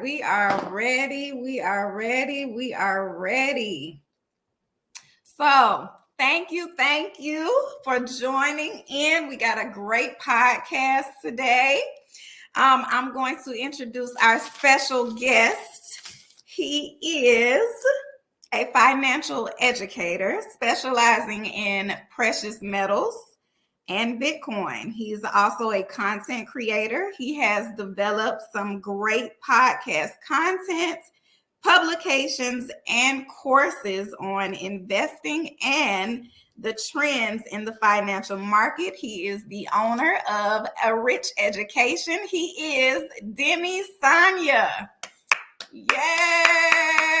We are ready. We are ready. We are ready. So, thank you for joining in. We got a great podcast today. I'm going to introduce our special guest. He is a financial educator specializing in precious metals and Bitcoin. He's also a content creator. He has developed some great podcast content, publications, and courses on investing and the trends in the financial market. He is the owner of A Rich Education. He is Demi Sanya. Yes,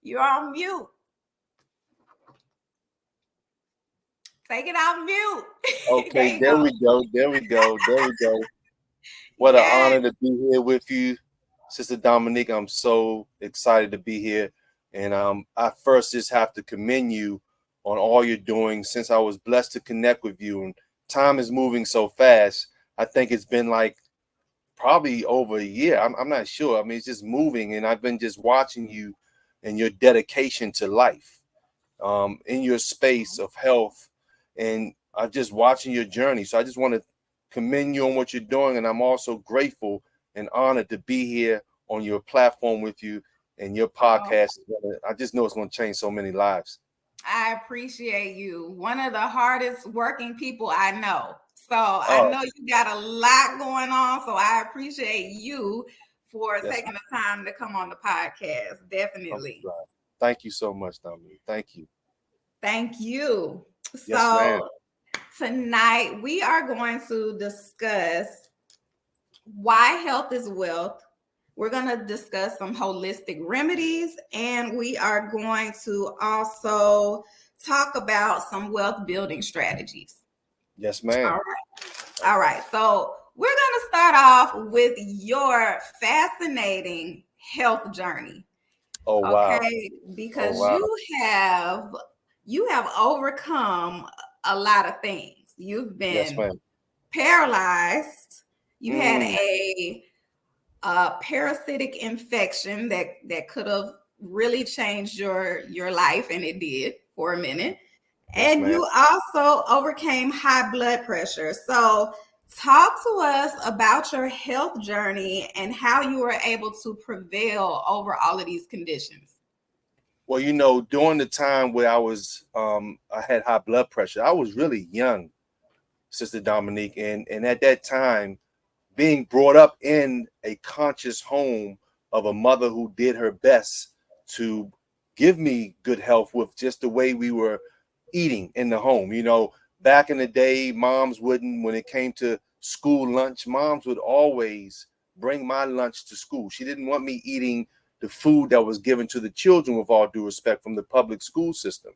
you're on mute. Take it off mute. Okay, there we go. What an honor to be here with you, Sister Dominique. I'm so excited to be here. And I first just have to commend you on all you're doing since I was blessed to connect with you. And time is moving so fast. I think it's been like probably over a year. I'm not sure. I mean, it's just moving. And I've been just watching you and your dedication to life in your space of health. And I'm just watching your journey. So I just want to commend you on what you're doing. And I'm also grateful and honored to be here on your platform with you and your podcast. I just know it's going to change so many lives. I appreciate you. One of the hardest working people I know. So I know you got a lot going on. So I appreciate you for taking the time to come on the podcast. Definitely. Thank you so much, Dominique. Thank you. Thank you. Yes, so tonight we are going to discuss why health is wealth. We're going to discuss some holistic remedies, and we are going to also talk about some wealth building strategies. Yes, ma'am. All right. So we're going to start off with your fascinating health journey. Oh, wow. Okay, because you have overcome a lot of things. You've been paralyzed. You had a parasitic infection that could have really changed your life, and it did for a minute. And you also overcame high blood pressure. So talk to us about your health journey and how you were able to prevail over all of these conditions. Well, during the time where I had high blood pressure, I was really young, Sister Dominique. And at that time, being brought up in a conscious home of a mother who did her best to give me good health with just the way we were eating in the home. Back in the day, moms wouldn't, when it came to school lunch, moms would always bring my lunch to school. She didn't want me eating the food that was given to the children, with all due respect, from the public school system.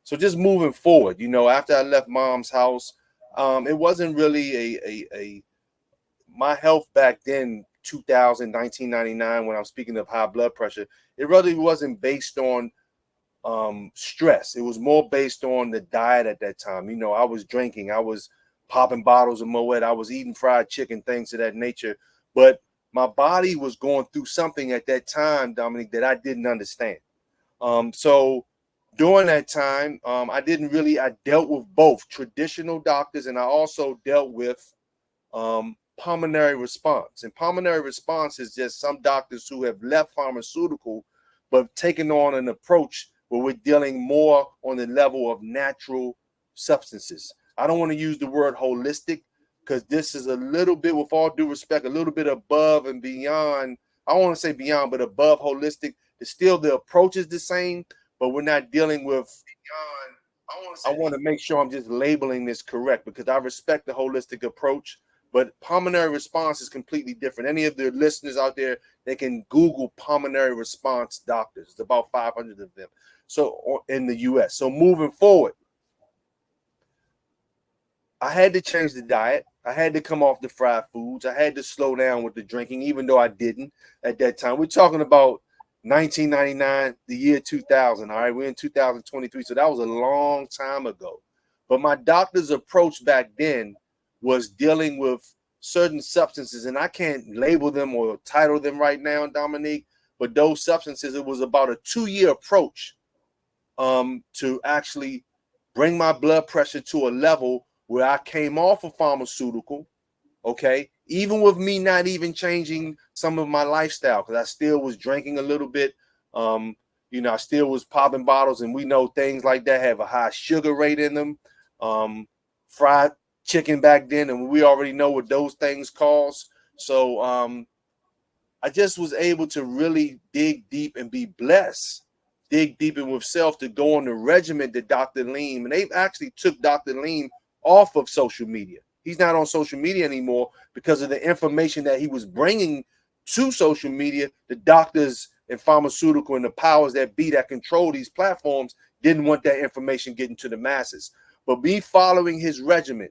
So just moving forward, after I left mom's house, it wasn't really my health back then, 1999, when I'm speaking of high blood pressure, it really wasn't based on stress. It was more based on the diet at that time. I was drinking, I was popping bottles of Moet, I was eating fried chicken, things of that nature. But my body was going through something at that time, Dominique, that I didn't understand. So during that time, I dealt with both traditional doctors, and I also dealt with pulmonary response. And pulmonary response is just some doctors who have left pharmaceutical, but taken on an approach where we're dealing more on the level of natural substances. I don't want to use the word holistic, because this is a little bit, with all due respect, a little bit above and beyond. I don't want to say beyond, but above holistic. It's still, the approach is the same, but we're not dealing with beyond. I want to make sure I'm just labeling this correct, because I respect the holistic approach, but pulmonary response is completely different. Any of the listeners out there, they can Google pulmonary response doctors. It's about 500 of them. So in the US. So moving forward, I had to change the diet. I had to come off the fried foods. I had to slow down with the drinking, even though I didn't at that time. We're talking about 1999, the year 2000. All right, we're in 2023. So that was a long time ago. But my doctor's approach back then was dealing with certain substances, and I can't label them or title them right now, Dominique, but those substances, it was about a 2-year approach to actually bring my blood pressure to a level where I came off a pharmaceutical, okay, even with me not even changing some of my lifestyle, because I still was drinking a little bit. I still was popping bottles, and we know things like that have a high sugar rate in them. Fried chicken back then, and we already know what those things cause. So I just was able to really dig deep and be blessed, dig deep in with self to go on the regimen that Dr. Lean, and they've actually took Dr. Lean off of social media. He's not on social media anymore because of the information that he was bringing to social media. The doctors and pharmaceutical and the powers that be that control these platforms didn't want that information getting to the masses. But me following his regimen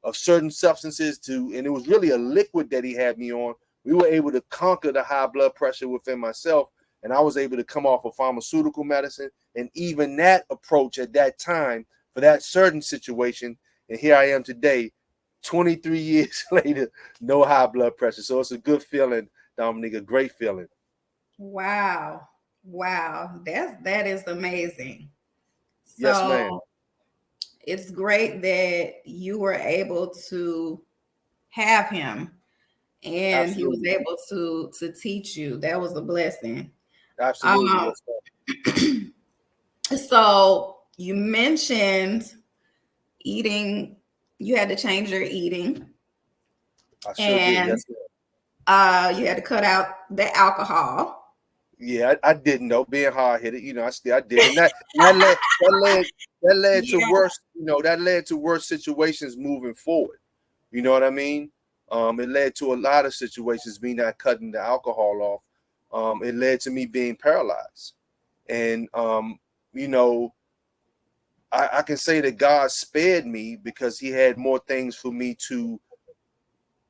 of certain substances and it was really a liquid that he had me on, we were able to conquer the high blood pressure within myself. And I was able to come off of pharmaceutical medicine. And even that approach at that time for that certain situation. And here I am today, 23 years later, no high blood pressure. So it's a good feeling, Dominique, a great feeling. Wow. That is amazing. Yes, ma'am. It's great that you were able to have him and Absolutely. He was able to teach you. That was a blessing. Absolutely. So you mentioned eating, you had to change your eating. I sure did. Yes, you had to cut out the alcohol. Yeah, I didn't know, being hard-headed, I did. And that led to worse, that led to worse situations moving forward. You know what I mean? It led to a lot of situations, me not cutting the alcohol off. It led to me being paralyzed. And, I can say that God spared me because he had more things for me to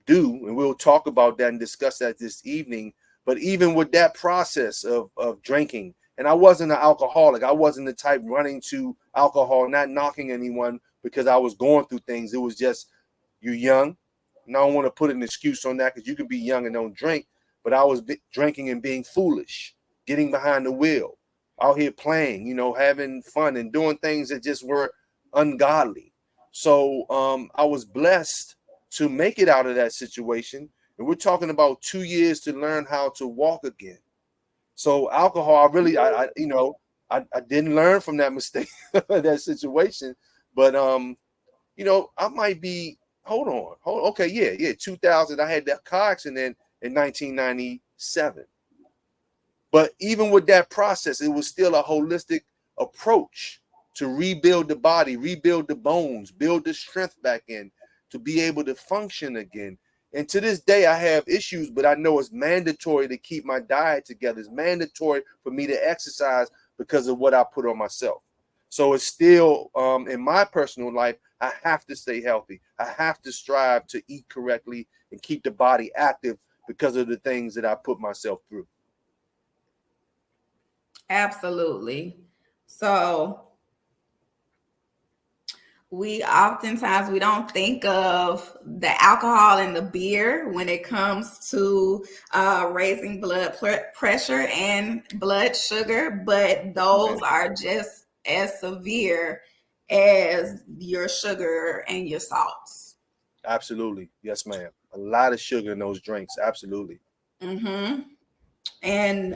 do. And we'll talk about that and discuss that this evening. But even with that process of drinking, and I wasn't an alcoholic. I wasn't the type running to alcohol, not knocking anyone because I was going through things. It was just, you're young. And I don't want to put an excuse on that because you can be young and don't drink. But I was drinking and being foolish, getting behind the wheel, out here playing, having fun and doing things that just were ungodly. So I was blessed to make it out of that situation. And we're talking about 2 years to learn how to walk again. So alcohol, I didn't learn from that mistake, that situation. But I might be, okay, yeah, 2000. I had that car accident in 1997. But even with that process, it was still a holistic approach to rebuild the body, rebuild the bones, build the strength back in, to be able to function again. And to this day, I have issues, but I know it's mandatory to keep my diet together. It's mandatory for me to exercise because of what I put on myself. So it's still, in my personal life, I have to stay healthy. I have to strive to eat correctly and keep the body active because of the things that I put myself through. Absolutely. So we don't think of the alcohol and the beer when it comes to raising blood pressure and blood sugar, but those are just as severe as your sugar and your salts. Absolutely. Yes, ma'am. A lot of sugar in those drinks. Absolutely. Mm-hmm. And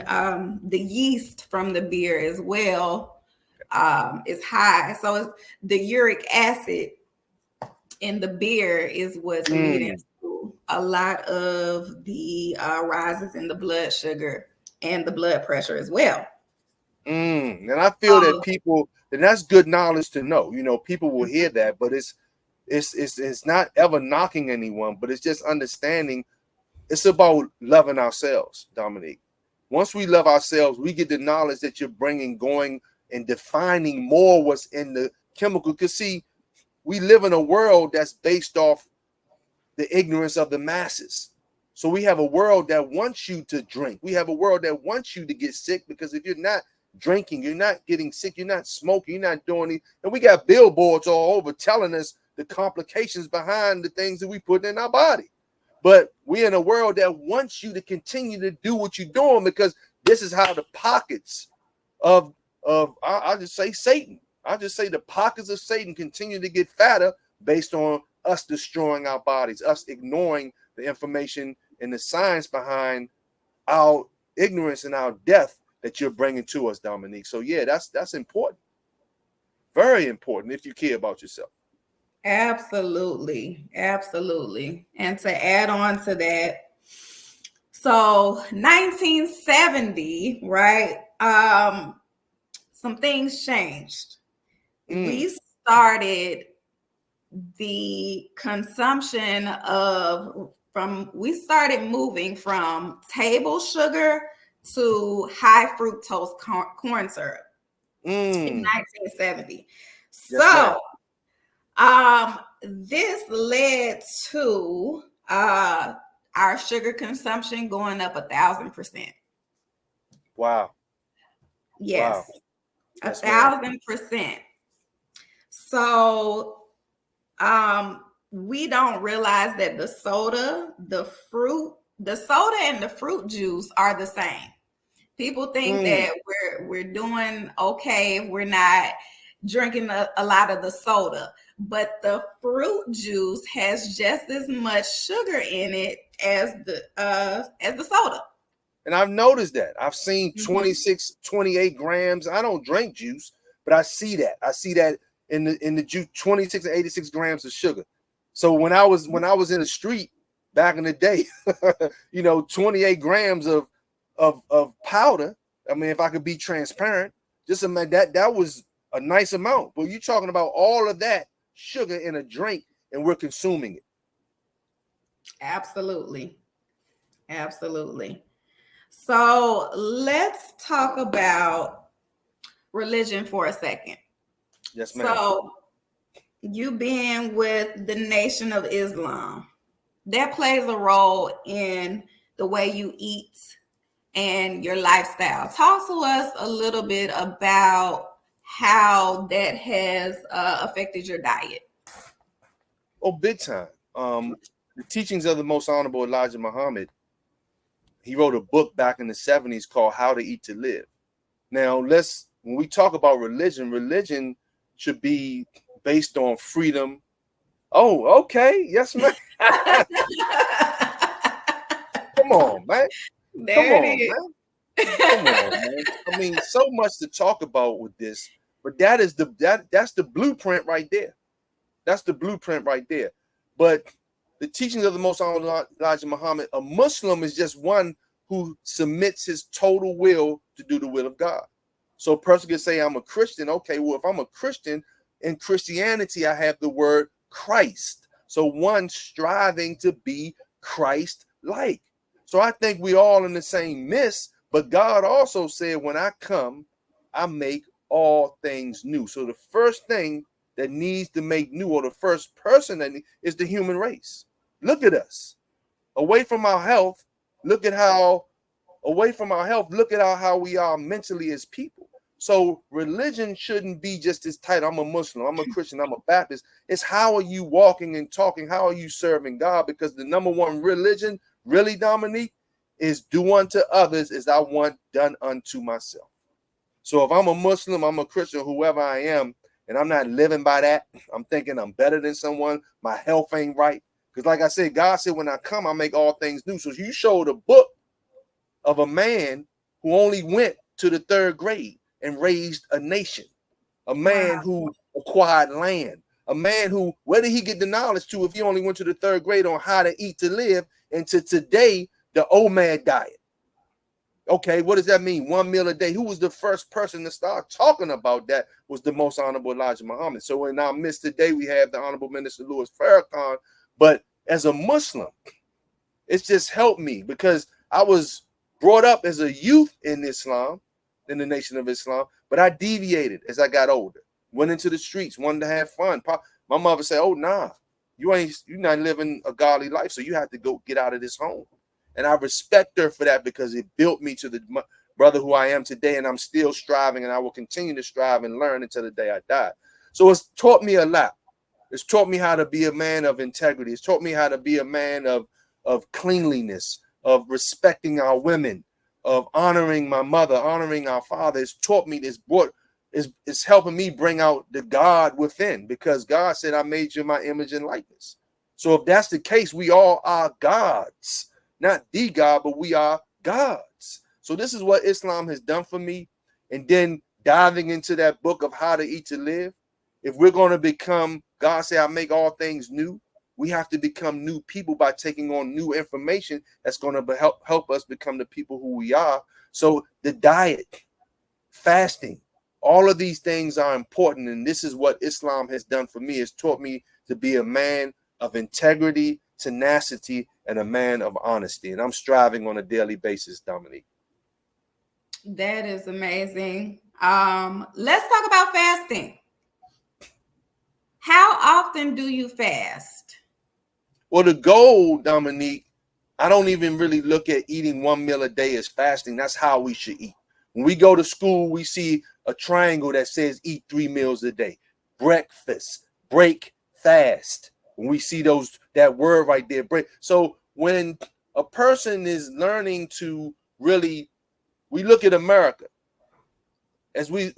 the yeast from the beer as well is high. So the uric acid in the beer is what's leading to a lot of the rises in the blood sugar and the blood pressure as well. And I feel that people, and that's good knowledge to know. People will hear that, but it's not ever knocking anyone, but it's just understanding. It's about loving ourselves, Dominique. Once we love ourselves, we get the knowledge that you're bringing, going and defining more what's in the chemical. Because see, we live in a world that's based off the ignorance of the masses. So we have a world that wants you to drink. We have a world that wants you to get sick, because if you're not drinking, you're not getting sick, you're not smoking, you're not doing anything. And we got billboards all over telling us the complications behind the things that we put in our body. But we're in a world that wants you to continue to do what you're doing, because this is how the pockets of I'll just say Satan. I'll just say the pockets of Satan continue to get fatter based on us destroying our bodies, us ignoring the information and the science behind our ignorance and our death that you're bringing to us, Dominique. So yeah, that's important. Very important if you care about yourself. Absolutely. Absolutely. And to add on to that, so 1970, right? Some things changed. We started the consumption we started moving from table sugar to high fructose corn syrup in 1970. Yes, so this led to our sugar consumption going up 1,000%. Wow. Yes. Wow. 1,000%. So we don't realize that the soda and the fruit juice are the same. People think that we're doing okay if we're not drinking a lot of the soda, but the fruit juice has just as much sugar in it as the soda. And I've noticed that. I've seen 26, 28 grams. I don't drink juice, but I see that. I see that in the juice, 26 and 86 grams of sugar. So when I was in the street back in the day, 28 grams of powder. I mean, if I could be transparent, just imagine that was a nice amount. But you're talking about all of that sugar in a drink, and we're consuming it. Absolutely. Absolutely. So let's talk about religion for a second. Yes, ma'am. So you being with the Nation of Islam, that plays a role in the way you eat and your lifestyle. Talk to us a little bit about how that has affected your diet. Oh, big time. The teachings of the Most Honorable Elijah Muhammad, he wrote a book back in the 70s called How to Eat to Live. Now, when we talk about religion should be based on freedom. Oh, okay. Yes, ma'am. Come on, man. Come on, man. I mean, so much to talk about with this, but that's the blueprint right there. That's the blueprint right there. But the teachings of the Most Honorable Elijah Muhammad, a Muslim is just one who submits his total will to do the will of God. So a person can say, I'm a Christian. Okay, well, if I'm a Christian, in Christianity, I have the word Christ. So one striving to be Christ-like. So I think we're all in the same mess, but God also said, when I come, I make all things new. So the first thing that needs to make new, or the first person that is the human race. Look at us. Away from our health, look at how we are mentally as people. So religion shouldn't be just this title. I'm a Muslim, I'm a Christian, I'm a Baptist. It's how are you walking and talking? How are you serving God? Because the number one religion, really, Dominique, is do unto others as I want done unto myself. So if I'm a Muslim, I'm a Christian, whoever I am, and I'm not living by that, I'm thinking I'm better than someone, my health ain't right. Because like I said, God said, when I come, I make all things new. So you showed a book of a man who only went to the 3rd grade and raised a nation, a man who acquired land, a man who, where did he get the knowledge to if he only went to the 3rd grade on how to eat to live, and to today, the OMAD diet? Okay, what does that mean? 1 meal a day. Who was the first person to start talking about that? Was the Most Honorable Elijah Muhammad. So in our midst today, we have the Honorable Minister Louis Farrakhan. But as a Muslim, it's just helped me, because I was brought up as a youth in Islam, in the Nation of Islam, but I deviated as I got older, went into the streets, wanted to have fun. My mother said, oh, nah, you're not living a godly life, so you have to go get out of this home. And I respect her for that, because it built me to the brother who I am today, and I'm still striving, and I will continue to strive and learn until the day I die. So it's taught me a lot. It's taught me how to be a man of integrity. It's taught me how to be a man of of cleanliness, of respecting our women, of honoring my mother, honoring our father. It's taught me this, it's helping me bring out the God within, because God said, I made you in my image and likeness. So if that's the case, we all are gods, not the God, but we are gods. So this is what Islam has done for me. And then diving into that book of How to Eat to Live, if we're going to become, God said, I make all things new, we have to become new people by taking on new information that's going to help us become the people who we are. So the diet, fasting, all of these things are important. And this is what Islam has done for me. It's taught me to be a man of integrity, tenacity, and a man of honesty. And I'm striving on a daily basis, Dominique. That is amazing. Let's talk about fasting. How often do you fast? Well, the goal, Dominique, I don't even really look at eating one meal a day as fasting. That's how we should eat. When we go to school, we see a triangle that says eat 3 meals a day. Breakfast, break, fast. When we see that word right there, break. So when a person is learning to really, we look at America, as we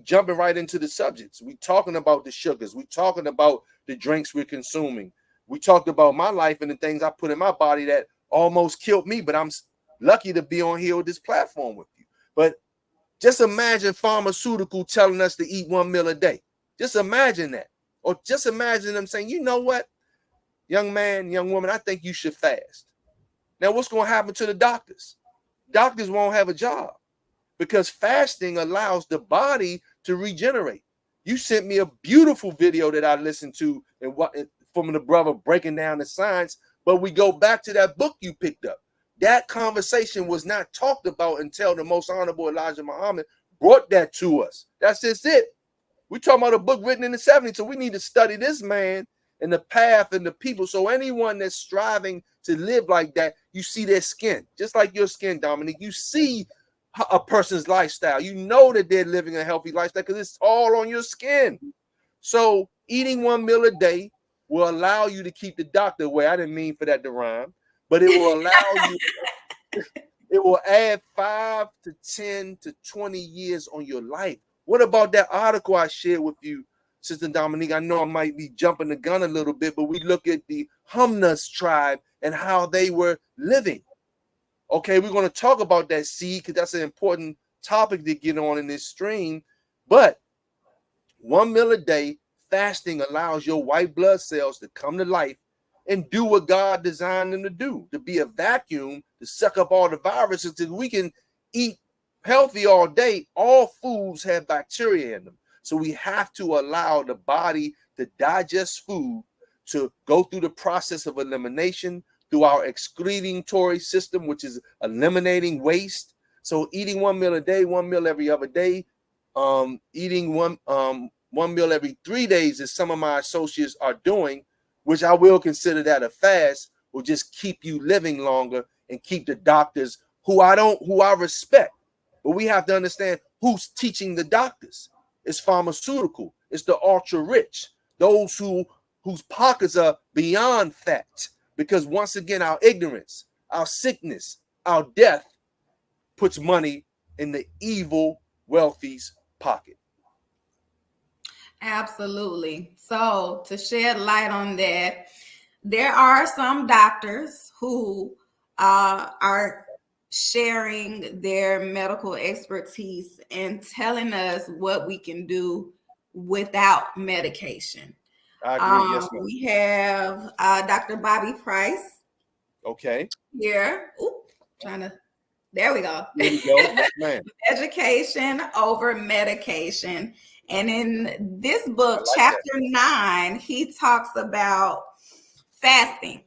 jumping right into the subjects. We talking about the sugars. We talking about the drinks we're consuming. We talked about my life and the things I put in my body that almost killed me, but I'm lucky to be on here with this platform with you. But just imagine pharmaceutical telling us to eat 1 meal a day. Just imagine that. Or just imagine them saying, you know what, young man, young woman, I think you should fast. Now, what's going to happen to the doctors? Doctors won't have a job, because fasting allows the body to regenerate. You sent me a beautiful video that I listened to and what from the brother breaking down the science, but we go back to that book you picked up. That conversation was not talked about until the Most Honorable Elijah Muhammad brought that to us. That's just it. We're talking about a book written in the 70s, so we need to study this man and the path and the people. So anyone that's striving to live like that, you see their skin, just like your skin, Dominique. You see a person's lifestyle. You know that they're living a healthy lifestyle because it's all on your skin. So eating 1 meal a day will allow you to keep the doctor away. I didn't mean for that to rhyme, but it will allow you, it will add 5 to 10 to 20 years on your life. What about that article I shared with you, Sister Dominique? I know I might be jumping the gun a little bit, but we look at the Humnus tribe and how they were living. Okay, we're going to talk about that seed because that's an important topic to get on in this stream. But 1 meal a day, fasting allows your white blood cells to come to life and do what God designed them to do, to be a vacuum, to suck up all the viruses. So we can eat healthy all day. All foods have bacteria in them. So we have to allow the body to digest food, to go through the process of elimination, through our excretory system, which is eliminating waste. So eating 1 meal a day, 1 meal every other day, eating one meal every 3 days, as some of my associates are doing, which I will consider that a fast, will just keep you living longer and keep the doctors who I respect. But we have to understand who's teaching the doctors. It's pharmaceutical. It's the ultra rich, those whose pockets are beyond fat. Because once again, our ignorance, our sickness, our death puts money in the evil, wealthy's pocket. Absolutely. So to shed light on that, there are some doctors who are sharing their medical expertise and telling us what we can do without medication. I agree. Yes, ma'am. We have Dr. Bobby Price Okay. here. There we go. Here we go. Yes, ma'am. Education over medication. And in this book, like chapter 9, he talks about fasting.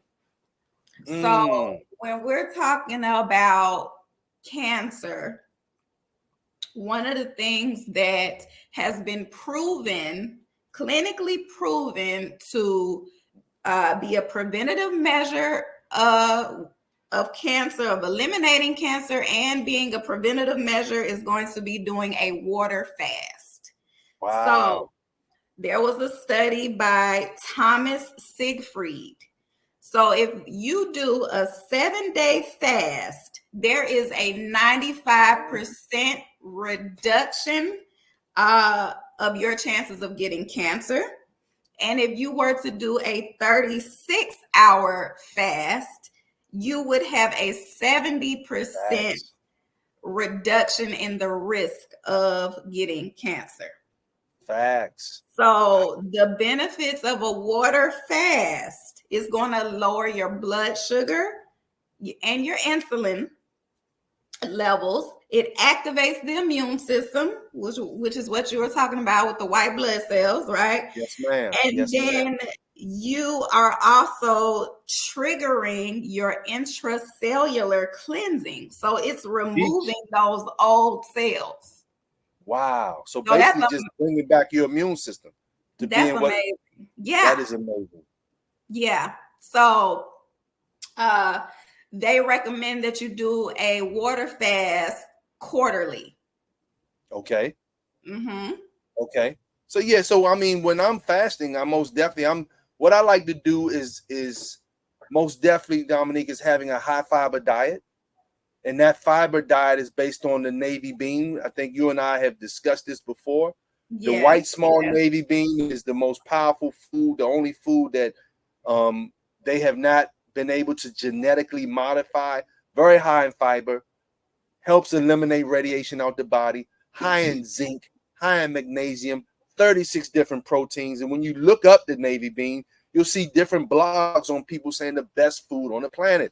So when we're talking about cancer, one of the things that has been proven, clinically proven, to be a preventative measure of cancer, of eliminating cancer, and being a preventative measure is going to be doing a water fast. Wow. So there was a study by Thomas Siegfried. So if you do a 7-day fast, there is a 95% reduction of your chances of getting cancer. And if you were to do a 36-hour fast, you would have a 70% Facts. reduction in the risk of getting cancer. Facts. So the benefits of a water fast is going to lower your blood sugar and your insulin levels. It activates the immune system, which is what you were talking about with the white blood cells, right? Yes, ma'am. And Yes, ma'am. then you are also triggering your intracellular cleansing. So it's removing those old cells. Wow. So So basically just bringing back your immune system to that's being what amazing. Yeah. that is amazing. Yeah. So they recommend that you do a water fast quarterly. Okay. Mm-hmm. Okay. So yeah, so I mean when I'm fasting, I'm what I like to do is most definitely, Dominique, is having a high fiber diet. And that fiber diet is based on the navy bean. I think you and I have discussed this before. The white small navy bean is the most powerful food, the only food that they have not been able to genetically modify. Very high in fiber, helps eliminate radiation out the body, high in zinc, high in magnesium, 36 different proteins. And when you look up the navy bean, you'll see different blogs on people saying the best food on the planet.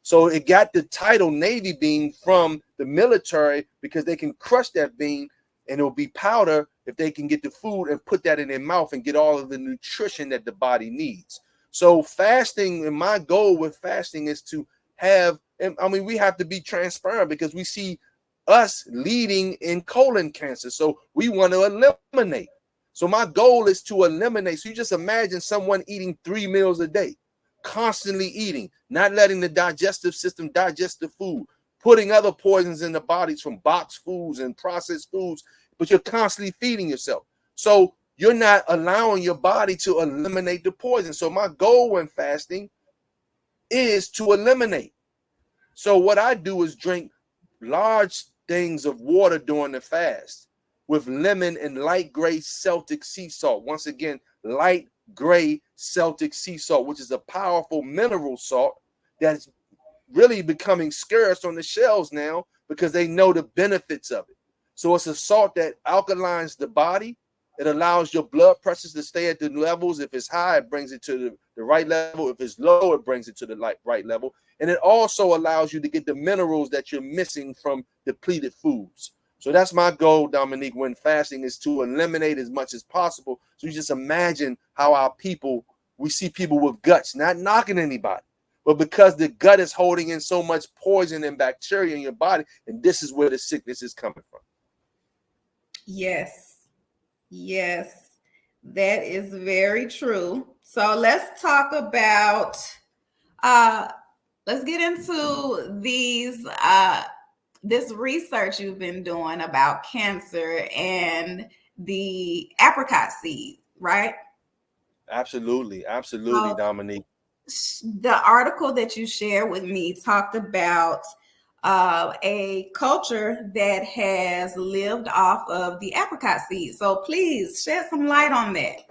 So it got the title navy bean from the military because they can crush that bean and it'll be powder if they can get the food and put that in their mouth and get all of the nutrition that the body needs. So fasting, and my goal with fasting is to have, and I mean, we have to be transparent because we see us leading in colon cancer. So we want to eliminate. So my goal is to eliminate. So you just imagine someone eating 3 meals a day, constantly eating, not letting the digestive system digest the food, putting other poisons in the bodies from boxed foods and processed foods, but you're constantly feeding yourself. So you're not allowing your body to eliminate the poison. So my goal when fasting is to eliminate. So what I do is drink large things of water during the fast with lemon and light gray Celtic sea salt. Once again, light gray Celtic sea salt, which is a powerful mineral salt that's really becoming scarce on the shelves now because they know the benefits of it. So it's a salt that alkalines the body. It allows your blood pressures to stay at the levels. If it's high, it brings it to the right level. If it's low, it brings it to the right level. And it also allows you to get the minerals that you're missing from depleted foods. So that's my goal, Dominique, when fasting, is to eliminate as much as possible. So you just imagine how our people, we see people with guts, not knocking anybody, but because the gut is holding in so much poison and bacteria in your body, and this is where the sickness is coming from. Yes. Yes. That is very true. So let's talk about let's get into this research you've been doing about cancer and the apricot seed, right? Absolutely, So Dominique. the article that you shared with me talked about a culture that has lived off of the apricot seed. So please shed some light on that.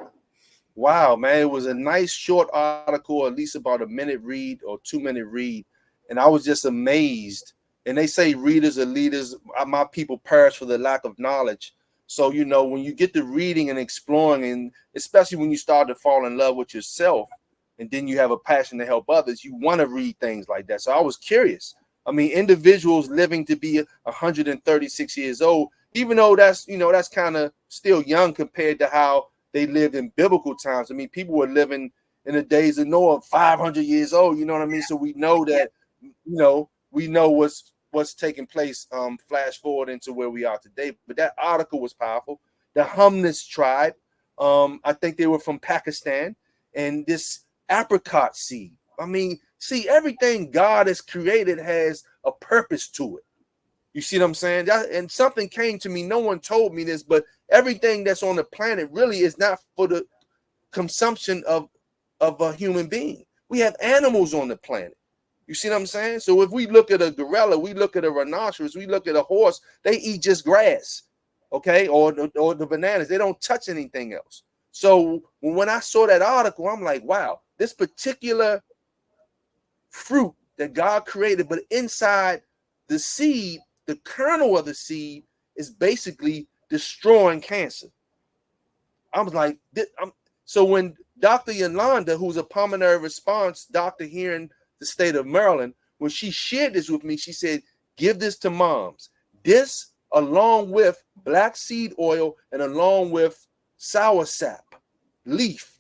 Wow, man, it was a nice short article, at least about a minute read or 2-minute read. And I was just amazed. And they say readers are leaders. My people perish for the lack of knowledge. So, you know, when you get to reading and exploring, and especially when you start to fall in love with yourself, and then you have a passion to help others, you want to read things like that. So I was curious. I mean, individuals living to be 136 years old, even though that's, you know, that's kind of still young compared to how they lived in biblical times. I mean, people were living in the days of Noah, 500 years old. You know what I mean? So we know that, you know, we know what's taking place. Flash forward into where we are today. But that article was powerful. The Humnus tribe, I think they were from Pakistan, and this apricot seed. I mean, see, everything God has created has a purpose to it. You see what I'm saying? And something came to me. No one told me this, but everything that's on the planet really is not for the consumption of a human being. We have animals on the planet. You see what I'm saying? So if we look at a gorilla, we look at a rhinoceros, we look at a horse, they eat just grass, okay, or the bananas. They don't touch anything else. So when I saw that article, I'm like, wow, this particular fruit that God created, but inside the seed, the kernel of the seed is basically destroying cancer. I was like, so when Dr. Yolanda, who's a pulmonary response doctor here in the state of Maryland, when she shared this with me, she said, give this to moms. This, along with black seed oil and along with soursop leaf,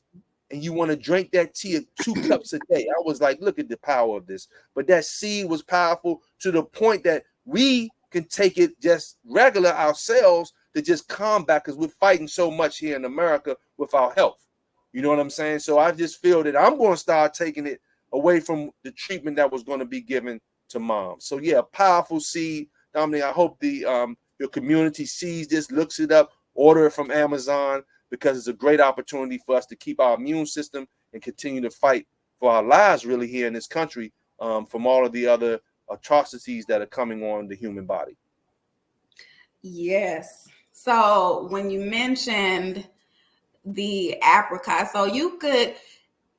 and you want to drink that tea 2 cups a day. I was like, look at the power of this. But that seed was powerful to the point that we can take it just regular ourselves to just combat, because we're fighting so much here in America with our health. You know what I'm saying? So I just feel that I'm going to start taking it away from the treatment that was going to be given to moms. So yeah, powerful seed. Dominic, I hope the your community sees this, looks it up, order it from Amazon, because it's a great opportunity for us to keep our immune system and continue to fight for our lives really here in this country from all of the other atrocities that are coming on the human body. Yes. So when you mentioned the apricot, so you could,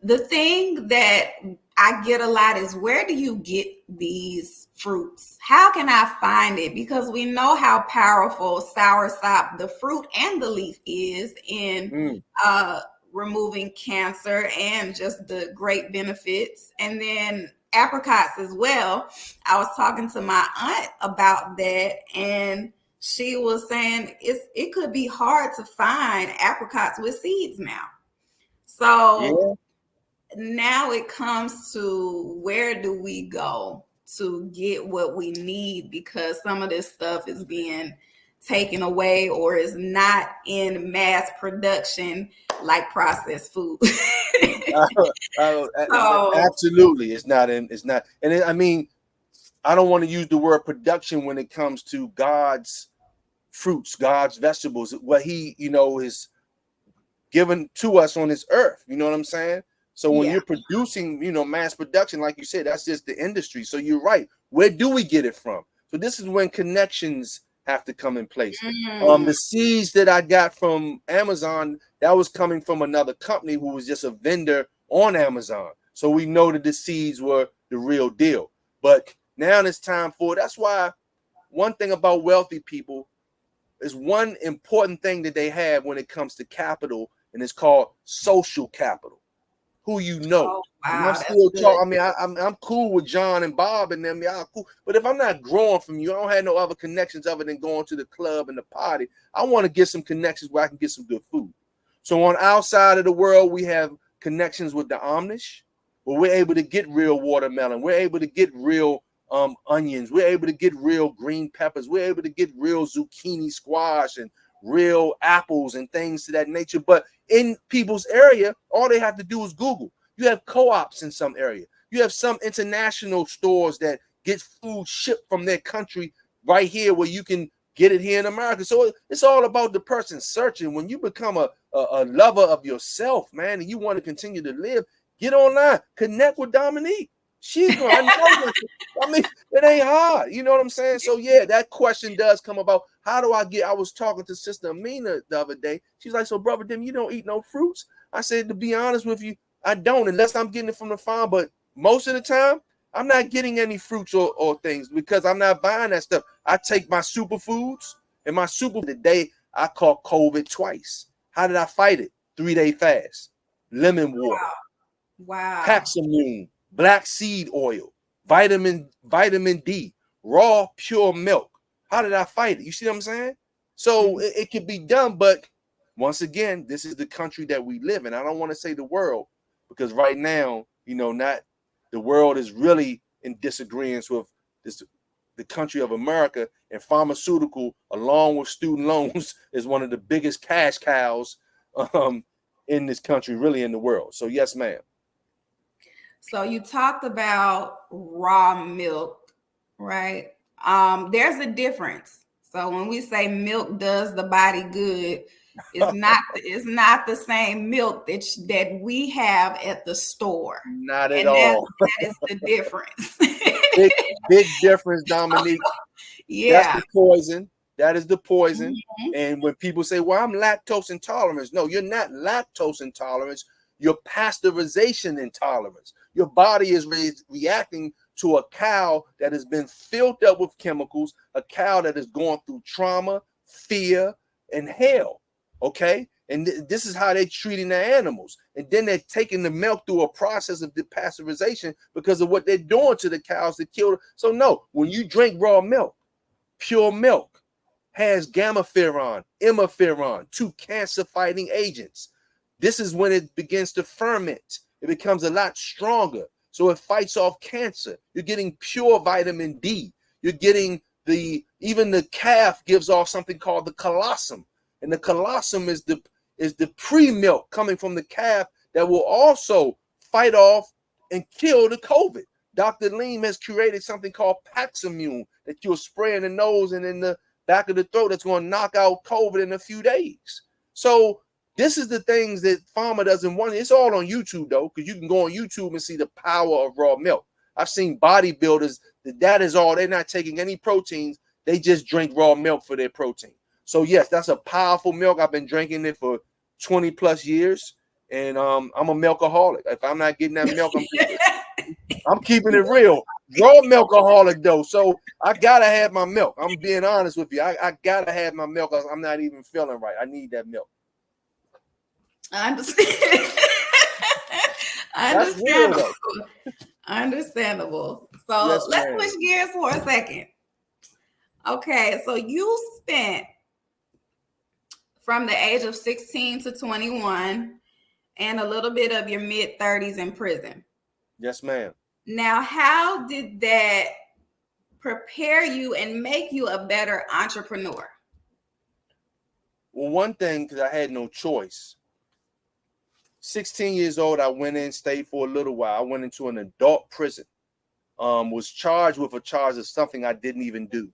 the thing that I get a lot is, where do you get these fruits? How can I find it? Because we know how powerful soursop, the fruit and the leaf, is in removing cancer and just the great benefits. And then apricots as well. I was talking to my aunt about that, and she was saying it could be hard to find apricots with seeds now. So now it comes to, where do we go to get what we need? Because some of this stuff is being taken away or is not in mass production like processed food. Absolutely. It's not. And I mean, I don't want to use the word production when it comes to God's fruits, God's vegetables, what he, is given to us on this earth. You know what I'm saying? So when you're producing, mass production, like you said, that's just the industry. So you're right. Where do we get it from? So this is when connections have to come in place. The seeds that I got from Amazon, that was coming from another company who was just a vendor on Amazon. So we know that the seeds were the real deal. But now it's time for, that's why one thing about wealthy people is one important thing that they have when it comes to capital, and it's called social capital. Who you know. Oh, wow, I'm still talking. I mean, I'm cool with John and Bob and them. Y'all cool. But if I'm not growing from you, I don't have no other connections other than going to the club and the party. I want to get some connections where I can get some good food. So on our side of the world, we have connections with the Amish, where we're able to get real watermelon. We're able to get real onions. We're able to get real green peppers. We're able to get real zucchini, squash, and real apples and things to that nature. But in people's area, all they have to do is Google. You have co-ops in some area. You have some international stores that get food shipped from their country right here, where you can get it here in America. So it's all about the person searching. When you become a lover of yourself, man, and you want to continue to live, get online, connect with Dominique. She's going, I mean, it ain't hard. You know what I'm saying? So yeah, that question does come about. How do I get, I was talking to Sister Amina the other day. She's like, so Brother Dim, you don't eat no fruits? I said, to be honest with you, I don't, unless I'm getting it from the farm. But most of the time, I'm not getting any fruits or things, because I'm not buying that stuff. I take my superfoods, and my the day I caught COVID twice. How did I fight it? 3-day fast, lemon water, Paximune, black seed oil, vitamin D, raw pure milk. How did I fight it? You see what I'm saying? So it can be done, but once again, this is the country that we live in. I don't want to say the world, because right now, not the world is really in disagreement with this, the country of America, and pharmaceutical, along with student loans, is one of the biggest cash cows in this country, really in the world. So yes, ma'am. So you talked about raw milk, right? There's a difference. So when we say milk does the body good, It's not the same milk that we have at the store. Not at And that all. is the difference. Big difference, Dominique. That's Yeah. the poison. That is the poison. Mhm. And when people say, well, I'm lactose intolerant. No, you're not lactose intolerant. You're pasteurization intolerance. Your body is reacting to a cow that has been filled up with chemicals, a cow that is going through trauma, fear, and hell. Okay? And this is how they're treating their animals. And then they're taking the milk through a process of depasteurization because of what they're doing to the cows that kill them. So no, when you drink raw milk, pure milk has gamma-ferron, imiferon, two cancer-fighting agents. This is when it begins to ferment. It becomes a lot stronger. So it fights off cancer. You're getting pure vitamin D. You're getting even the calf gives off something called the colostrum. And the colostrum is the pre-milk coming from the calf that will also fight off and kill the COVID. Dr. Leem has created something called Paximune that you'll spray in the nose and in the back of the throat that's going to knock out COVID in a few days. So this is the things that farmer doesn't want. It's all on YouTube, though, because you can go on YouTube and see the power of raw milk. I've seen bodybuilders that is all. They're not taking any proteins. They just drink raw milk for their protein. So, yes, that's a powerful milk. I've been drinking it for 20 plus years, and I'm a milkaholic. If I'm not getting that milk, I'm keeping it real. Raw milkaholic, though. So I got to have my milk. I'm being honest with you. I got to have my milk because I'm not even feeling right. I need that milk. I understand. Understandable. Understandable. So Yes, let's ma'am. switch gears for a second. Okay, so you spent from the age of 16 to 21 and a little bit of your mid-30s in prison. Yes, ma'am. Now, how did that prepare you and make you a better entrepreneur? Well, one thing, because I had no choice. 16 years old, I went in, stayed for a little while. I went into an adult prison. Was charged with a charge of something I didn't even do.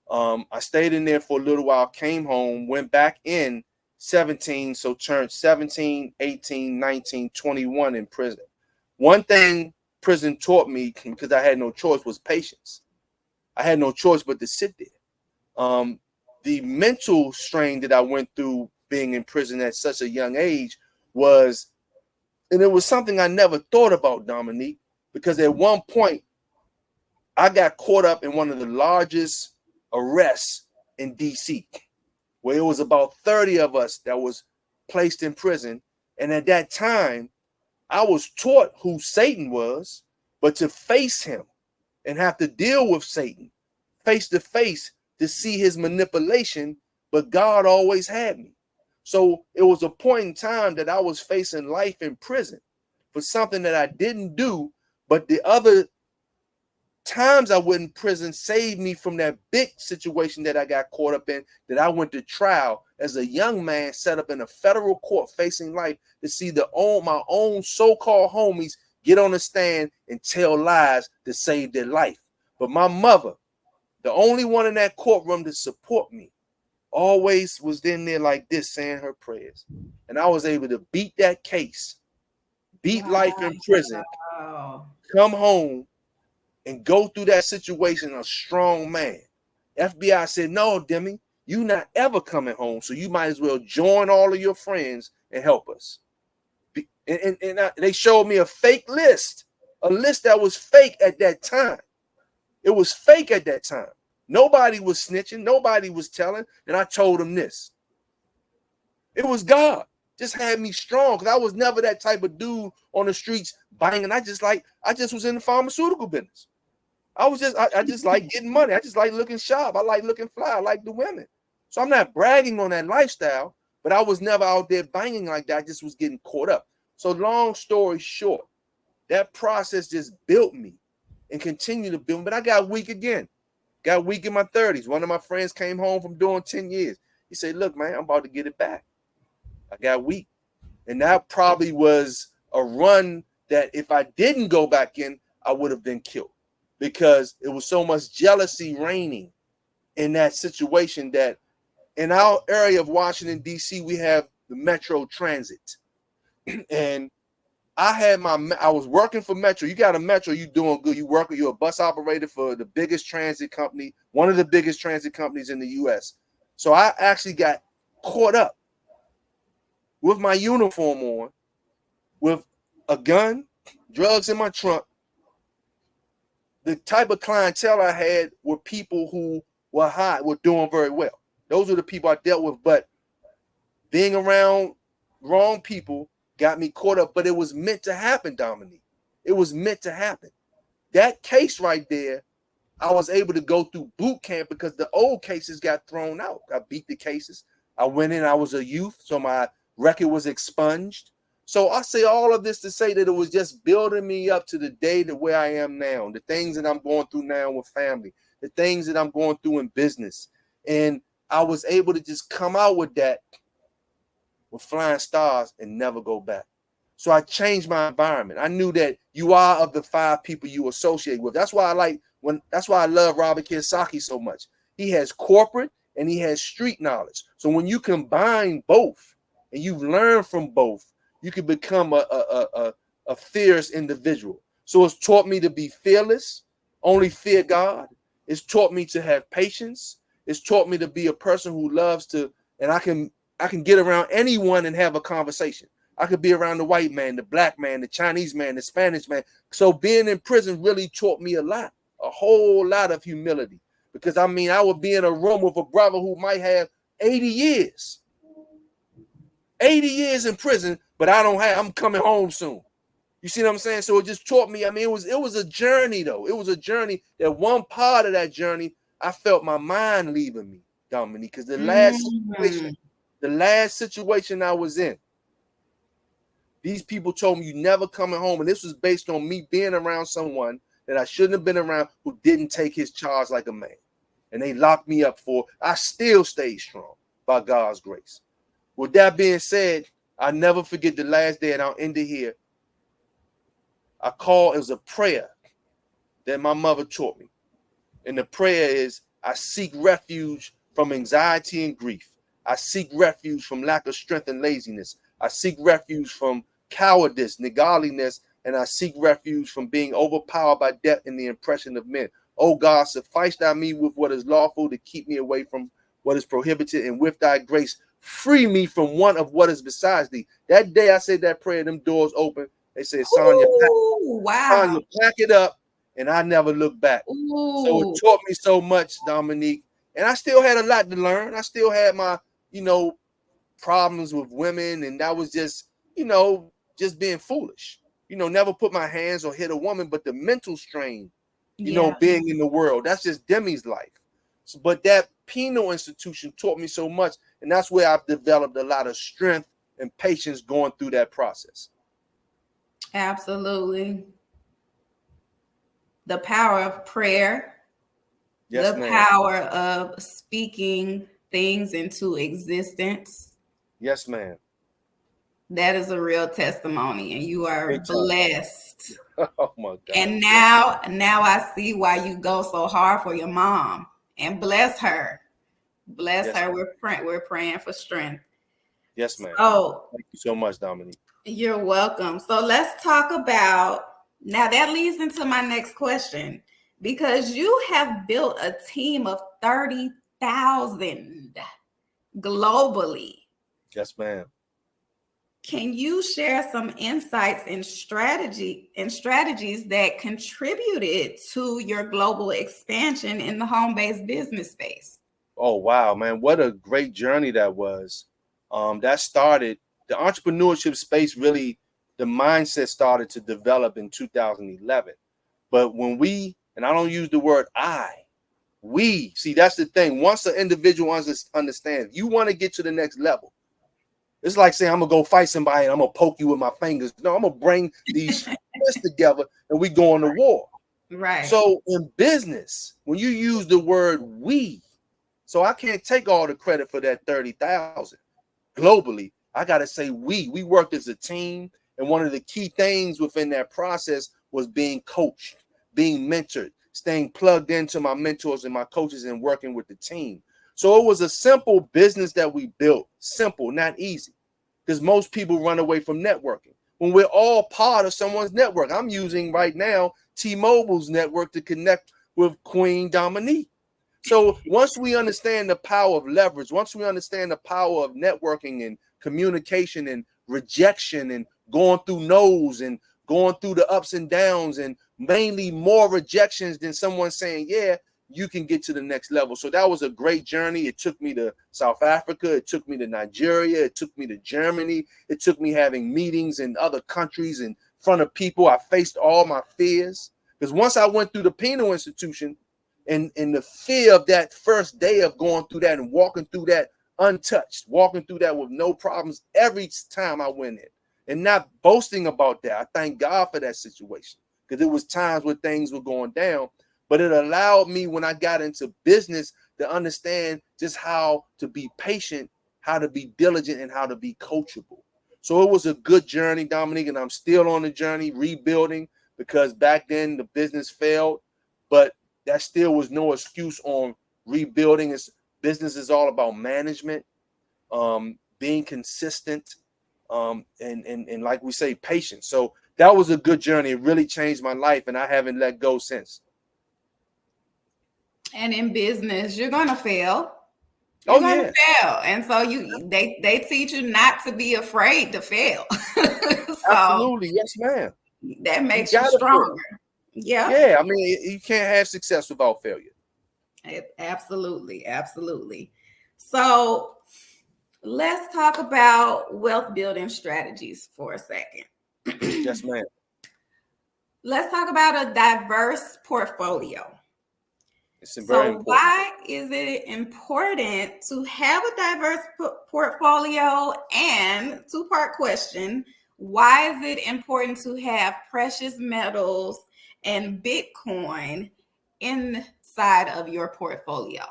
I stayed in there for a little while, came home, went back in 17, so turned 17, 18, 19, 21 in prison. One thing prison taught me, because I had no choice, was patience. I had no choice but to sit there. The mental strain that I went through being in prison at such a young age was, and it was something I never thought about, Dominique, because at one point I got caught up in one of the largest arrests in DC, where it was about 30 of us that was placed in prison. And at that time, I was taught who Satan was, but to face him and have to deal with Satan face to face to see his manipulation, but God always had me. So it was a point in time that I was facing life in prison for something that I didn't do, but the other times I went in prison saved me from that big situation that I got caught up in, that I went to trial as a young man set up in a federal court facing life to see my own so-called homies get on the stand and tell lies to save their life. But my mother, the only one in that courtroom to support me, always was in there like this saying her prayers. And I was able to beat that case, beat life in prison, come home, and go through that situation a strong man. FBI said, no, Demi, you not ever coming home, so you might as well join all of your friends and help us. And they showed me a fake list, a list that was fake at that time. It was fake at that time. Nobody was snitching. Nobody was telling. And I told them this. It was God. Just had me strong, because I was never that type of dude on the streets banging. I just was in the pharmaceutical business. I just like getting money. I just like looking sharp. I like looking fly. I like the women. So I'm not bragging on that lifestyle, but I was never out there banging like that. I just was getting caught up. So long story short, that process just built me and continued to build me. But I got weak again. Got weak in my 30s. One of my friends came home from doing 10 years. He said, look, man, I'm about to get it back. I got weak. And that probably was a run that if I didn't go back in, I would have been killed, because it was so much jealousy reigning in that situation that in our area of Washington, D.C., we have the Metro Transit. And I was working for Metro. You got a Metro, you doing good. You're a bus operator for the biggest transit company, one of the biggest transit companies in the U.S. So I actually got caught up with my uniform on, with a gun, drugs in my trunk. The type of clientele I had were people who were doing very well. Those were the people I dealt with, but being around wrong people got me caught up. But it was meant to happen, Dominique. It was meant to happen. That case right there, I was able to go through boot camp because the old cases got thrown out. I beat the cases. I went in, I was a youth, so my record was expunged. So I say all of this to say that it was just building me up to the day to where I am now, the things that I'm going through now with family, the things that I'm going through in business. And I was able to just come out with that with flying stars and never go back. So I changed my environment. I knew that you are of the 5 people you associate with. That's why I love Robert Kiyosaki so much. He has corporate and he has street knowledge. So when you combine both and you learn from both, you can become a fierce individual. So it's taught me to be fearless, only fear God. It's taught me to have patience. It's taught me to be a person who loves to, and I can get around anyone and have a conversation. I could be around the white man, the black man, the Chinese man, the Spanish man. So being in prison really taught me a whole lot of humility. Because I would be in a room with a brother who might have 80 years. 80 years in prison, but I'm coming home soon. You see what I'm saying? So it just taught me. It was a journey, though. It was a journey that one part of that journey, I felt my mind leaving me, Dominique, because the last situation I was in, these people told me you never coming home. And this was based on me being around someone that I shouldn't have been around who didn't take his charge like a man. And they locked me up for it. I still stayed strong by God's grace. With that being said, I'll never forget the last day, and I'll end it here. It was a prayer that my mother taught me. And the prayer is, I seek refuge from anxiety and grief. I seek refuge from lack of strength and laziness. I seek refuge from cowardice, niggardliness, and I seek refuge from being overpowered by death and the impression of men. Oh God, suffice thou me with what is lawful to keep me away from what is prohibited, and with thy grace, free me from one of what is besides thee. That day I said that prayer, them doors open. They said, Sonya, pack it up. And I never looked back. Ooh. So it taught me so much, Dominique. And I still had a lot to learn. I still had my, problems with women. And that was just, just being foolish. Never put my hands or hit a woman, but the mental strain, being in the world, that's just Demi's life. But that penal institution taught me so much. And that's where I've developed a lot of strength and patience going through that process. Absolutely. The power of prayer, yes, the ma'am. power of speaking things into existence. Yes, ma'am. That is a real testimony, and you are blessed. Oh my God. And now I see why you go so hard for your mom. And bless her. Bless her. Ma'am. We're praying for strength. Yes, ma'am. So thank you so much, Dominique. You're welcome. So let's talk about, now that leads into my next question, because you have built a team of 30,000 globally. Yes, ma'am. Can you share some insights and strategies that contributed to your global expansion in the home-based business space? Oh, wow, man. What a great journey that was. That started, the entrepreneurship space, really, the mindset started to develop in 2011. But when and I don't use the word we, see, that's the thing. Once an individual understands, you want to get to the next level. It's like saying, I'm going to go fight somebody and I'm going to poke you with my fingers. No, I'm going to bring these fists together and we go on to war. Right. So in business, when you use the word we, so I can't take all the credit for that 30,000 globally. I got to say we worked as a team. And one of the key things within that process was being coached, being mentored, staying plugged into my mentors and my coaches and working with the team. So it was a simple business that we built. Simple, not easy. Because most people run away from networking. When we're all part of someone's network. I'm using right now T-Mobile's network to connect with Queen Dominique. So once we understand the power of leverage, once we understand the power of networking and communication and rejection and going through no's and going through the ups and downs and mainly more rejections than someone saying, yeah, you can get to the next level. So that was a great journey. It took me to South Africa. It took me to Nigeria. It took me to Germany. It took me having meetings in other countries in front of people. I faced all my fears because once I went through the penal institution and the fear of that first day of going through that and walking through that untouched, walking through that with no problems every time I went in and not boasting about that. I thank God for that situation because there was times where things were going down. But it allowed me when I got into business to understand just how to be patient, how to be diligent, and how to be coachable. So it was a good journey, Dominique, and I'm still on the journey rebuilding because back then the business failed, but that still was no excuse on rebuilding. Business is all about management, being consistent, and like we say, patience. So that was a good journey. It really changed my life, and I haven't let go since. And in business, you're gonna fail. You're gonna fail. And so they teach you not to be afraid to fail. So absolutely, yes, ma'am. That makes you stronger. Yeah. I mean, you can't have success without failure. Absolutely, absolutely. So let's talk about wealth building strategies for a second. Yes, ma'am. Let's talk about a diverse portfolio. So why is it important to have a diverse portfolio? And two-part question, why is it important to have precious metals and Bitcoin inside of your portfolio?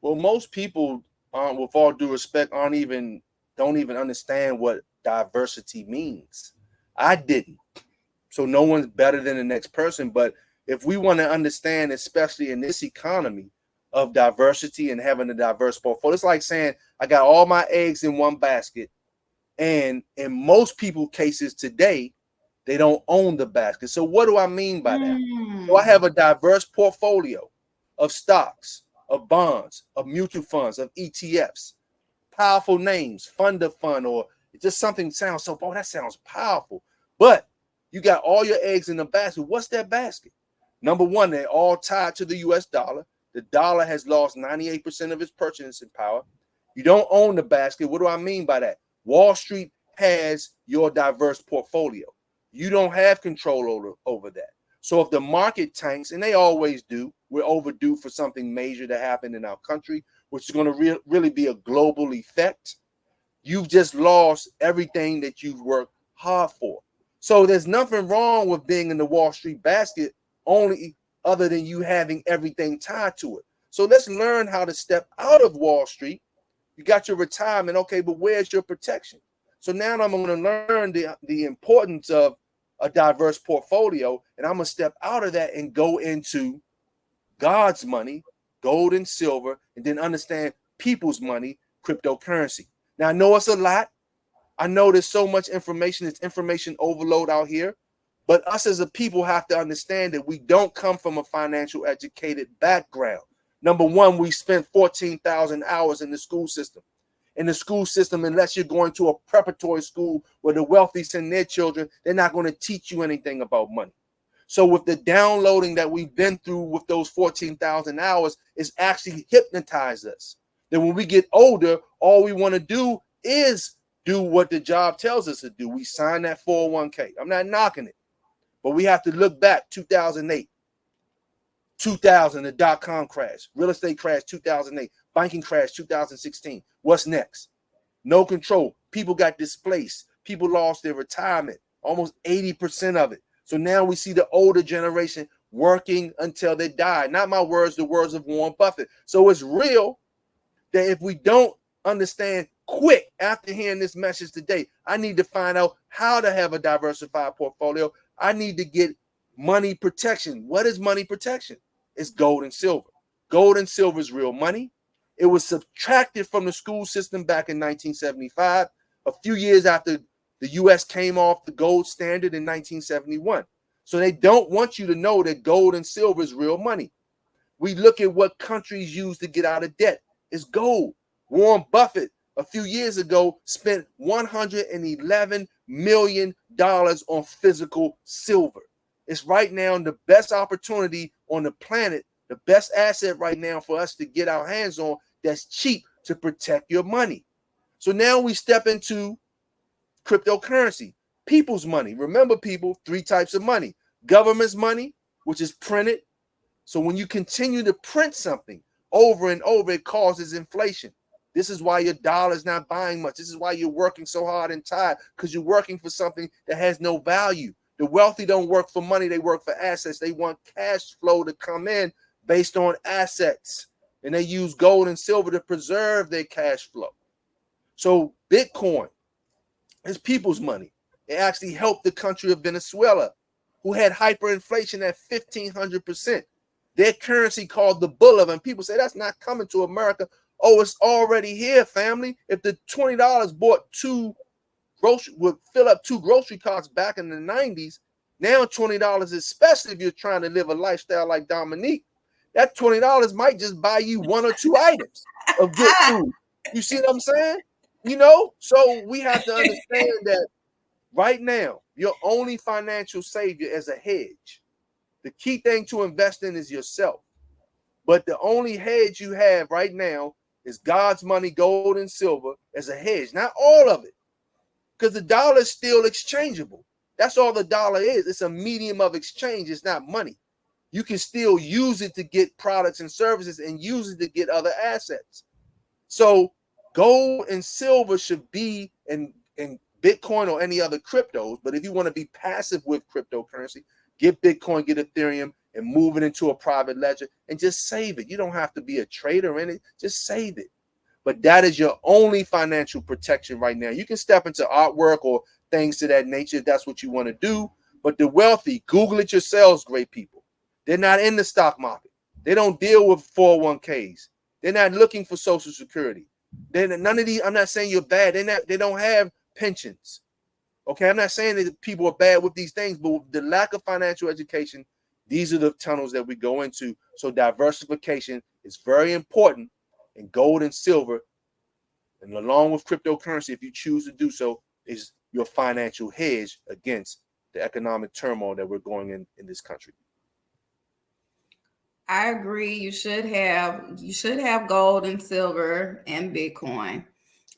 Well, most people, with all due respect, don't even understand what diversity means. I didn't. So no one's better than the next person, but if we want to understand, especially in this economy of diversity and having a diverse portfolio, it's like saying I got all my eggs in one basket. And in most people's cases today, they don't own the basket. So what do I mean by that? So I have a diverse portfolio of stocks, of bonds, of mutual funds, of ETFs, powerful names, fund of fund, or just something sounds so, that sounds powerful. But you got all your eggs in the basket. What's that basket? Number one, they're all tied to the US dollar. The dollar has lost 98% of its purchasing power. You don't own the basket. What do I mean by that? Wall Street has your diverse portfolio. You don't have control over that. So if the market tanks, and they always do, we're overdue for something major to happen in our country, which is going to really be a global effect. You've just lost everything that you've worked hard for. So there's nothing wrong with being in the Wall Street basket, only other than you having everything tied to it. So let's learn how to step out of Wall Street. You got your retirement, okay, but where's your protection? So now I'm going to learn the importance of a diverse portfolio, and I'm going to step out of that and go into God's money, gold and silver, and then understand people's money, cryptocurrency. Now, I know it's a lot. I know there's so much information. It's information overload out here. But us as a people have to understand that we don't come from a financial educated background. Number one, we spent 14,000 hours in the school system. In the school system, unless you're going to a preparatory school where the wealthy send their children, they're not going to teach you anything about money. So with the downloading that we've been through with those 14,000 hours, it's actually hypnotized us. Then when we get older, all we want to do is do what the job tells us to do. We sign that 401k. I'm not knocking it, but we have to look back 2008, 2000, the dot-com crash, real estate crash 2008, banking crash 2016. What's next? No control. People got displaced. People lost their retirement, almost 80% of it. So now we see the older generation working until they die. Not my words, the words of Warren Buffett. So it's real that if we don't understand quick after hearing this message today, I need to find out how to have a diversified portfolio. I need to get money protection. What is money protection? It's gold and silver. Gold and silver is real money. It was subtracted from the school system back in 1975, a few years after the U.S. came off the gold standard in 1971. So they don't want you to know that gold and silver is real money. We look at what countries use to get out of debt. It's gold. Warren Buffett, a few years ago, spent $111 million on physical silver. It's right now the best opportunity on the planet, the best asset right now for us to get our hands on that's cheap to protect your money. So now we step into cryptocurrency, people's money. Remember, people, 3 types of money. Government's money, which is printed. So when you continue to print something over and over, it causes inflation. This is why your dollar is not buying much. This is why you're working so hard and tired, because you're working for something that has no value. The wealthy don't work for money. They work for assets. They want cash flow to come in based on assets. And they use gold and silver to preserve their cash flow. So Bitcoin is people's money. It actually helped the country of Venezuela, who had hyperinflation at 1,500%. Their currency called the bullet, and people say that's not coming to America. Oh, it's already here, family. If the $20 would fill up 2 grocery carts back in the 90s, now $20, especially if you're trying to live a lifestyle like Dominique, that $20 might just buy you 1 or 2 items of good food. You see what I'm saying? You know, so we have to understand that right now, your only financial savior is a hedge. The key thing to invest in is yourself. But the only hedge you have right now is God's money, gold and silver, as a hedge. Not all of it, because the dollar is still exchangeable. That's all the dollar is. It's a medium of exchange. It's not money. You can still use it to get products and services and use it to get other assets. So gold and silver should be in Bitcoin or any other cryptos. But if you want to be passive with cryptocurrency, get Bitcoin, get Ethereum, and move it into a private ledger and just save it. You don't have to be a trader in it. Just save it. But that is your only financial protection right now. You can step into artwork or things to that nature if that's what you want to do. But the wealthy, Google it yourselves, great people. They're not in the stock market. They don't deal with 401ks. They're not looking for Social Security. None of these, I'm not saying you're bad. They don't have pensions. Okay, I'm not saying that people are bad with these things, but with the lack of financial education, these are the tunnels that we go into. So diversification is very important, and gold and silver, and along with cryptocurrency, if you choose to do so, is your financial hedge against the economic turmoil that we're going in this country. I agree. You should have gold and silver and Bitcoin.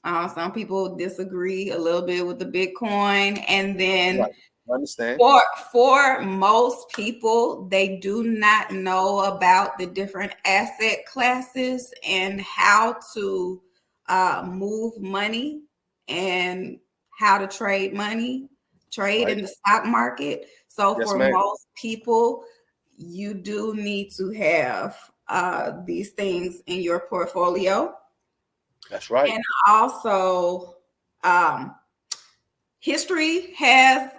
Some people disagree a little bit with the Bitcoin, and then Right. I understand. For most people, they do not know about the different asset classes and how to move money and how to trade money, trade in the stock market. So Yes, for ma'am. most people, you do need to have these things in your portfolio. That's right. And also, history has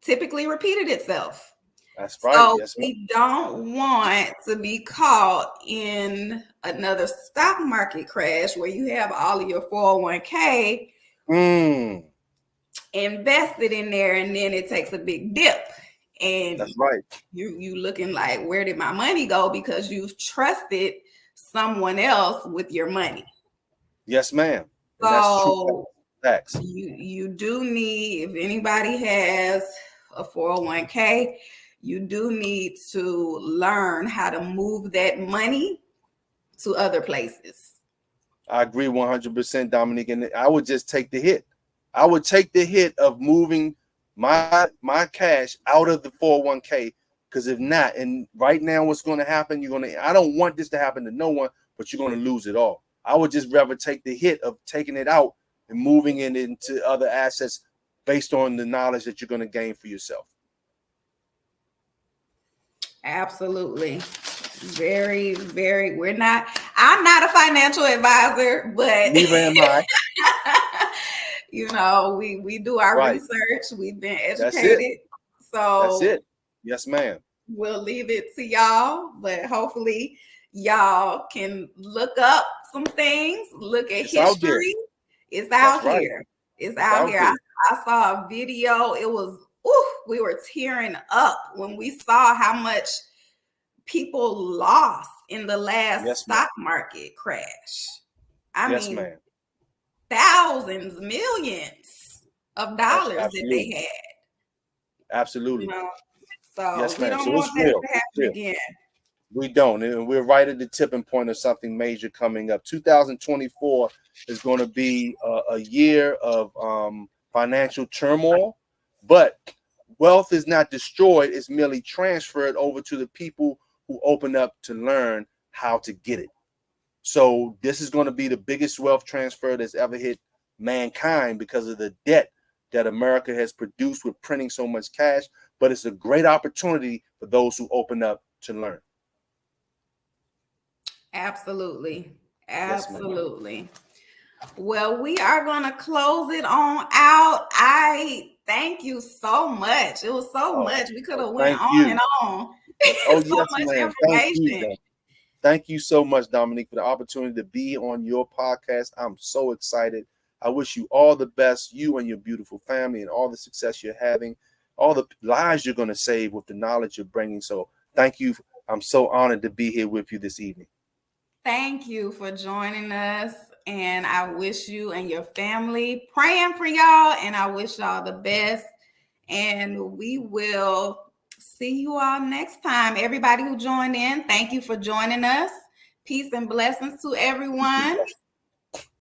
typically repeated itself. That's right. So yes, we don't want to be caught in another stock market crash where you have all of your 401k invested in there, and then it takes a big dip. And that's right. You looking like, where did my money go? Because you've trusted someone else with your money. Yes, ma'am. And So that's true. Facts. you do need, if anybody has a 401k, you do need to learn how to move that money to other places. I agree 100%, Dominique. And I would just take the hit. I would take the hit of moving my cash out of the 401k, because if not, and right now what's going to happen, I don't want this to happen to no one, but you're going to lose it all. I would just rather take the hit of taking it out and moving it into other assets based on the knowledge that you're going to gain for yourself. Absolutely. Very, very. I'm not a financial advisor, but neither am I. We do our research. We've been educated. That's it. Yes, ma'am. We'll leave it to y'all, but hopefully y'all can look up some things, look at It's out there. history. It's out That's right. here. It's It's out out here. there. I saw a video. It was, we were tearing up when we saw how much people lost in the last Yes, ma'am. stock market crash. I Yes, mean, ma'am. thousands, millions of dollars that they Absolutely. had. Absolutely. You know? So Yes, we ma'am. don't So it's want that real. to It's happen real. again. We don't. And we're right at the tipping point of something major coming up. 2024 is going to be a year of financial turmoil, but wealth is not destroyed. It's merely transferred over to the people who open up to learn how to get it. So this is going to be the biggest wealth transfer that's ever hit mankind because of the debt that America has produced with printing so much cash. But it's a great opportunity for those who open up to learn. Absolutely. Yes, ma'am. Absolutely. Well, we are going to close it on out. I thank you so much. It was so much. We could have went Thank on you. and on. Oh, So yes, much ma'am. Thank you, information. Dan. Thank you so much, Dominique, for the opportunity to be on your podcast. I'm so excited. I wish you all the best, you and your beautiful family, and all the success you're having, all the lives you're going to save with the knowledge you're bringing. So thank you. I'm so honored to be here with you this evening. Thank you for joining us. And I wish you and your family, praying for y'all, and I wish y'all the best. And we will see you all next time. Everybody who joined in, thank you for joining us. Peace and blessings to everyone.